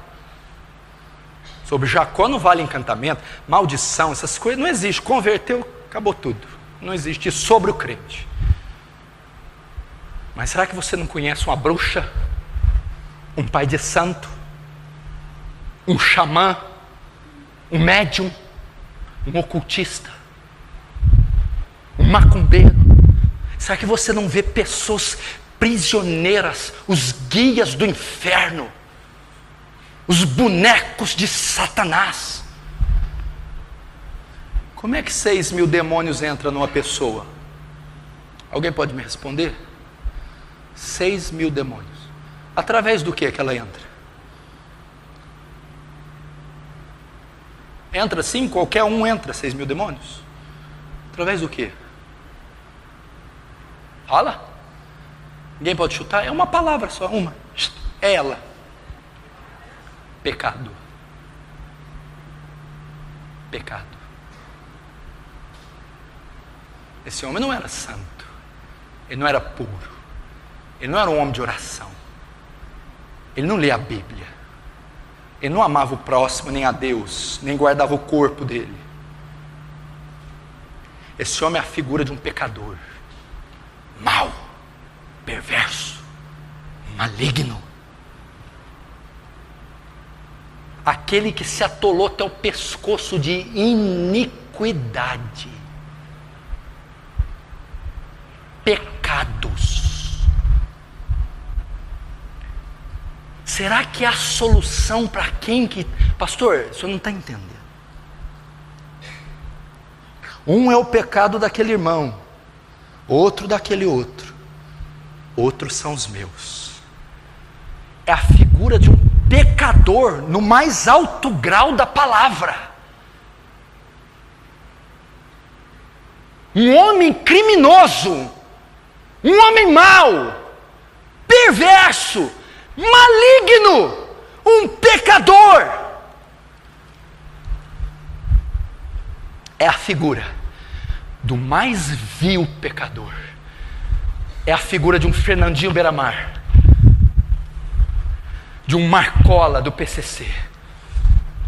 Sobre Jacó não vale encantamento, maldição, essas coisas não existe. Converteu, acabou tudo. Não existe isso sobre o crente. Mas será que você não conhece uma bruxa, um pai de santo, um xamã, um médium, um ocultista, um macumbeiro? Será que você não vê pessoas prisioneiras, os guias do inferno, os bonecos de Satanás? Como é que 6.000 demônios entram numa pessoa? Alguém pode me responder? 6.000 demônios. Através do que ela entra? Entra sim, qualquer um entra, 6.000 demônios. Através do que? Fala. Ninguém pode chutar? É uma palavra só, uma. É ela. Pecado. Pecado. Esse homem não era santo. Ele não era puro. Ele não era um homem de oração. Ele não lia a Bíblia. Ele não amava o próximo, nem a Deus, nem guardava o corpo dele. Esse homem é a figura de um pecador. Mau, perverso, maligno. Aquele que se atolou até o pescoço de iniquidade. Pecados. Será que há solução para quem que... Pastor, o senhor não está entendendo. Um é o pecado daquele irmão, outro daquele outro, outros são os meus. É a figura de um pecador no mais alto grau da palavra. Um homem criminoso, um homem mau, perverso, maligno, um pecador. É a figura do mais vil pecador. É a figura de um Fernandinho Beiramar, de um Marcola do PCC.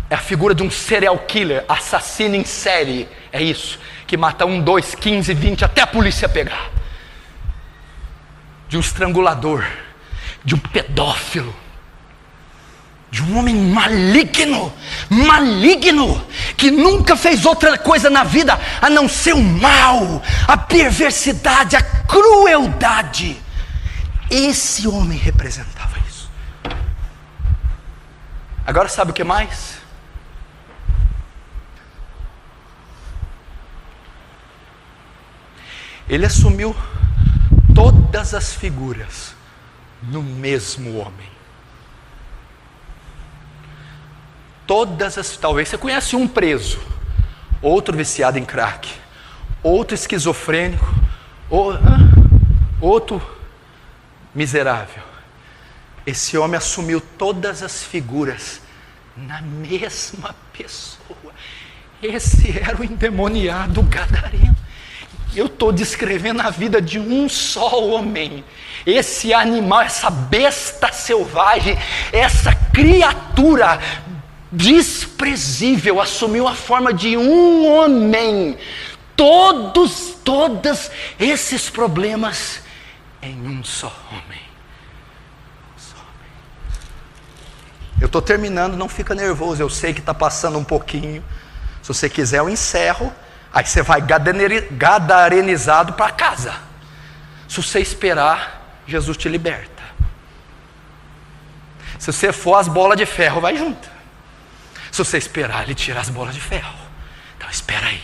É a figura de um serial killer, assassino em série. É isso, que mata 1, 2, 15, 20, até a polícia pegar. De um estrangulador, de um pedófilo, de um homem maligno, que nunca fez outra coisa na vida a não ser o mal, a perversidade, a crueldade. Esse homem representava isso. Agora sabe o que mais? Ele assumiu todas as figuras no mesmo homem. Talvez você conhece um preso, outro viciado em crack, outro esquizofrênico, outro miserável. Esse homem assumiu todas as figuras na mesma pessoa. Esse era o endemoniado gadareno. Eu estou descrevendo a vida de um só homem. Esse animal, essa besta selvagem, essa criatura desprezível, assumiu a forma de um homem. Todos esses problemas em um só homem. Eu estou terminando, não fica nervoso, eu sei que está passando um pouquinho. Se você quiser eu encerro, aí você vai gadarenizado para casa. Se você esperar, Jesus te liberta. Se você for, as bolas de ferro vai junto. Se você esperar, ele tira as bolas de ferro. Então espera aí.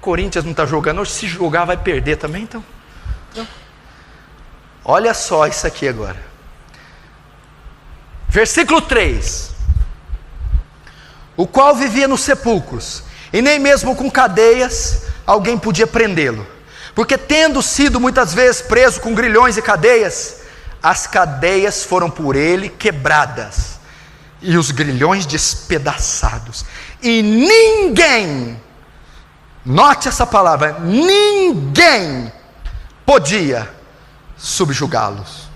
Corinthians não está jogando hoje, se jogar vai perder também, então. Olha só isso aqui agora. Versículo 3. O qual vivia nos sepulcros, e nem mesmo com cadeias alguém podia prendê-lo, porque tendo sido muitas vezes preso com grilhões e cadeias, as cadeias foram por ele quebradas, e os grilhões despedaçados, e ninguém, note essa palavra, ninguém podia subjugá-los.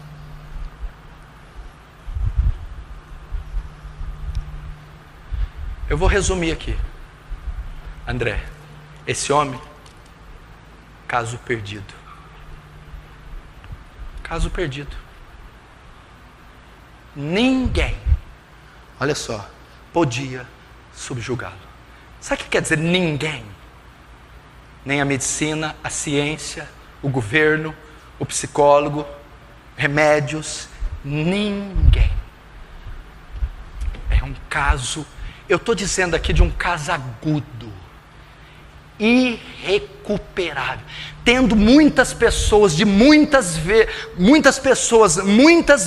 Eu vou resumir aqui. André, esse homem, caso perdido. Caso perdido. Ninguém, olha só, podia subjugá-lo. Sabe o que quer dizer ninguém? Nem a medicina, a ciência, o governo, o psicólogo, remédios, ninguém. É um caso, eu estou dizendo aqui de um caso agudo, irrecuperável, tendo muitas pessoas, muitas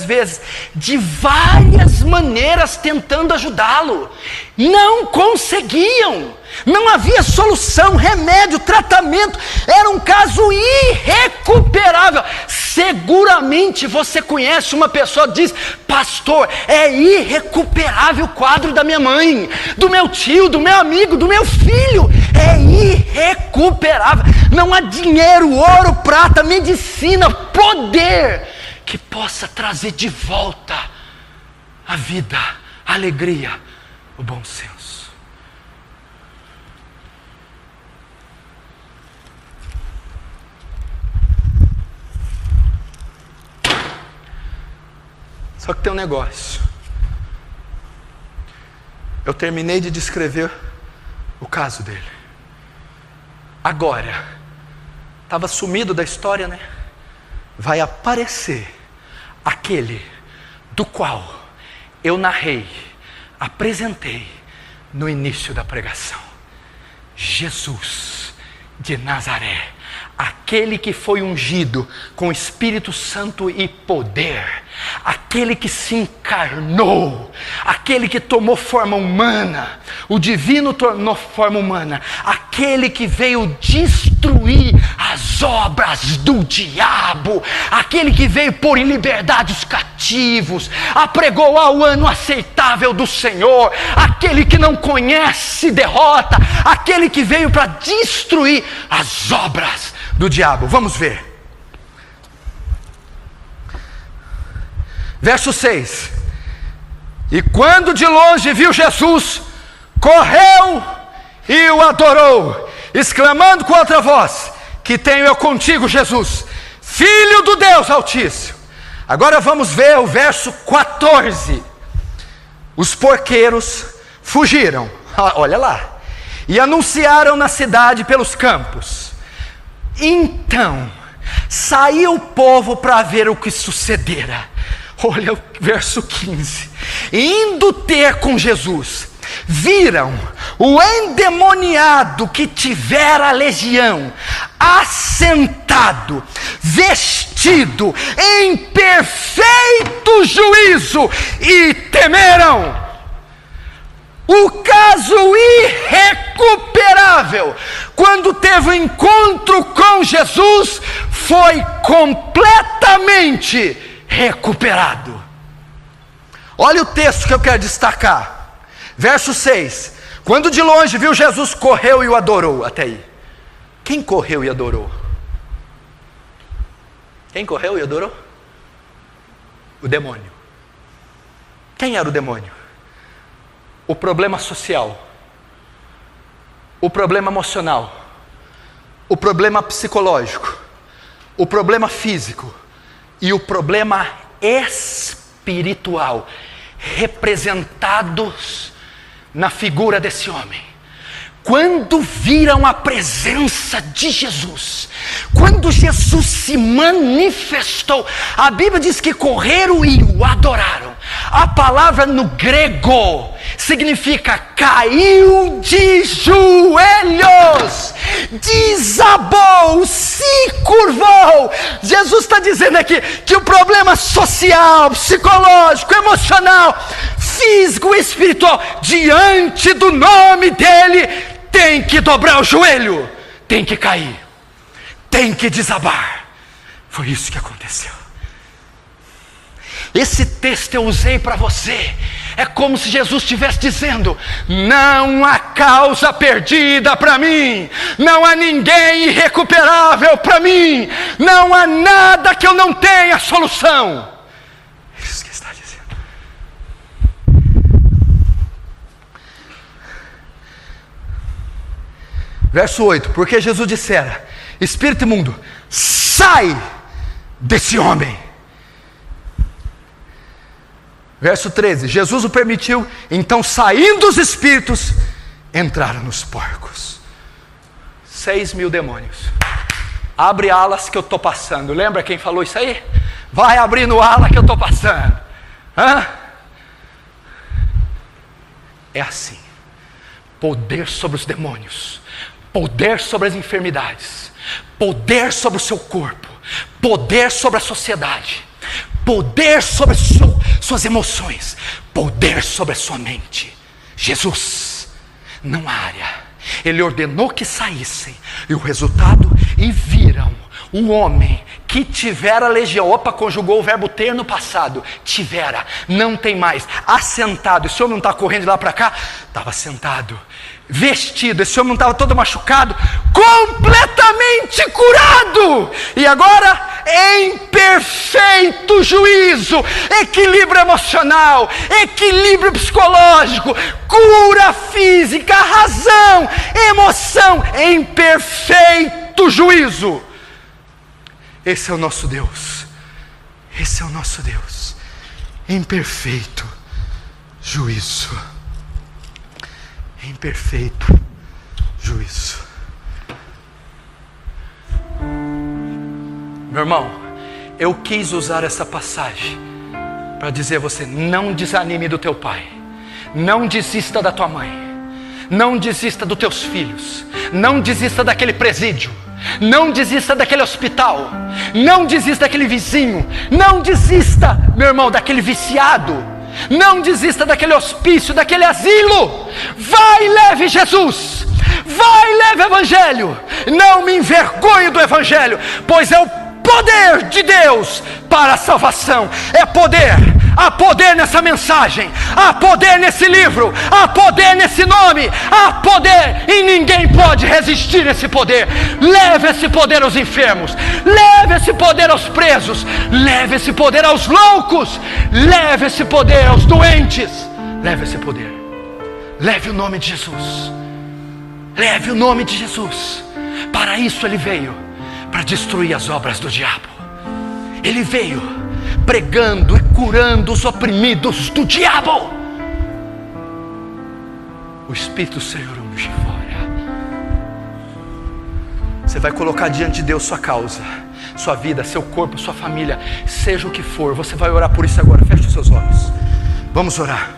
vezes, de várias maneiras tentando ajudá-lo, não conseguiam, não havia solução, remédio, tratamento, era um caso irrecuperável. Seguramente você conhece uma pessoa que diz: pastor, é irrecuperável o quadro da minha mãe, do meu tio, do meu amigo, do meu filho, é irrecuperável, não há dinheiro, ouro, prata, medicina, poder que possa trazer de volta a vida, a alegria, o bom senso. Só que tem um negócio. Eu terminei de descrever o caso dele. Agora, estava sumido da história, né? Vai aparecer aquele do qual eu narrei, apresentei no início da pregação. Jesus de Nazaré, aquele que foi ungido com Espírito Santo e poder, aquele que se encarnou, aquele que tomou forma humana, o divino tornou forma humana, aquele que veio destruir as obras do diabo, aquele que veio pôr em liberdade os cativos, apregou ao ano aceitável do Senhor, aquele que não conhece derrota, aquele que veio para destruir as obras do diabo. Vamos ver. Verso 6. E quando de longe viu Jesus, correu e o adorou, exclamando com outra voz: que tenho eu contigo, Jesus, Filho do Deus Altíssimo. Agora vamos ver o verso 14. Os porqueiros fugiram, olha lá, e anunciaram na cidade pelos campos. Então saiu o povo para ver o que sucedera. Olha o verso 15. Indo ter com Jesus, viram o endemoniado que tivera a legião, assentado, vestido em perfeito juízo, e temeram. O caso irrecuperável, quando teve o encontro com Jesus, foi completamente recuperado. Olha o texto que eu quero destacar. Verso 6. Quando de longe viu Jesus, correu e o adorou. Até aí. Quem correu e adorou? Quem correu e adorou? O demônio. Quem era o demônio? O problema social, o problema emocional, o problema psicológico, o problema físico e o problema espiritual, representados na figura desse homem. Quando viram a presença de Jesus, quando Jesus se manifestou, a Bíblia diz que correram e o adoraram. A palavra no grego significa caiu de joelhos, desabou, se curvou. Jesus está dizendo aqui que o problema social, psicológico, emocional, físico e espiritual, diante do nome dele, tem que dobrar o joelho, tem que cair, tem que desabar. Foi isso que aconteceu. Esse texto eu usei para você. É como se Jesus estivesse dizendo: não há causa perdida para mim, não há ninguém irrecuperável para mim, não há nada que eu não tenha solução. É isso que está dizendo. Verso 8: porque Jesus dissera: espírito imundo, sai desse homem. Verso 13: Jesus o permitiu, então saindo os espíritos, entraram nos porcos. 6.000 demônios. Abre alas que eu estou passando. Lembra quem falou isso aí? Vai abrindo ala que eu estou passando. Hã? É assim. Poder sobre os demônios, poder sobre as enfermidades, poder sobre o seu corpo, poder sobre a sociedade, poder sobre suas emoções, poder sobre a sua mente. Jesus, não há área. Ele ordenou que saíssem, e o resultado, e viram o homem que tivera legião. Opa, conjugou o verbo ter no passado. Tivera, não tem mais. Assentado, esse homem não está correndo de lá para cá, estava sentado. Vestido, esse homem não estava todo machucado, completamente curado. E agora, em perfeito juízo, equilíbrio emocional, equilíbrio psicológico, cura física, razão, emoção, em perfeito juízo. Esse é o nosso Deus. Esse é o nosso Deus, em perfeito juízo. Em perfeito juízo. Meu irmão, eu quis usar essa passagem para dizer a você: não desanime do teu pai, não desista da tua mãe, não desista dos teus filhos, não desista daquele presídio, não desista daquele hospital, não desista daquele vizinho, não desista, meu irmão, daquele viciado, não desista daquele hospício, daquele asilo. Vai e leve Jesus, vai e leve o Evangelho. Não me envergonhe do Evangelho, pois é o poder de Deus para a salvação. É poder, há poder nessa mensagem, há poder nesse livro, há poder nesse nome, há poder, e ninguém pode resistir a esse poder. Leve esse poder aos enfermos, leve esse poder aos presos, leve esse poder aos loucos, leve esse poder aos doentes, leve esse poder. Leve o nome de Jesus, leve o nome de Jesus. Para isso ele veio, para destruir as obras do diabo. Ele veio pregando e curando os oprimidos do diabo. O Espírito do Senhor unge fora. Você vai colocar diante de Deus sua causa, sua vida, seu corpo, sua família, seja o que for. Você vai orar por isso agora. Feche os seus olhos. Vamos orar.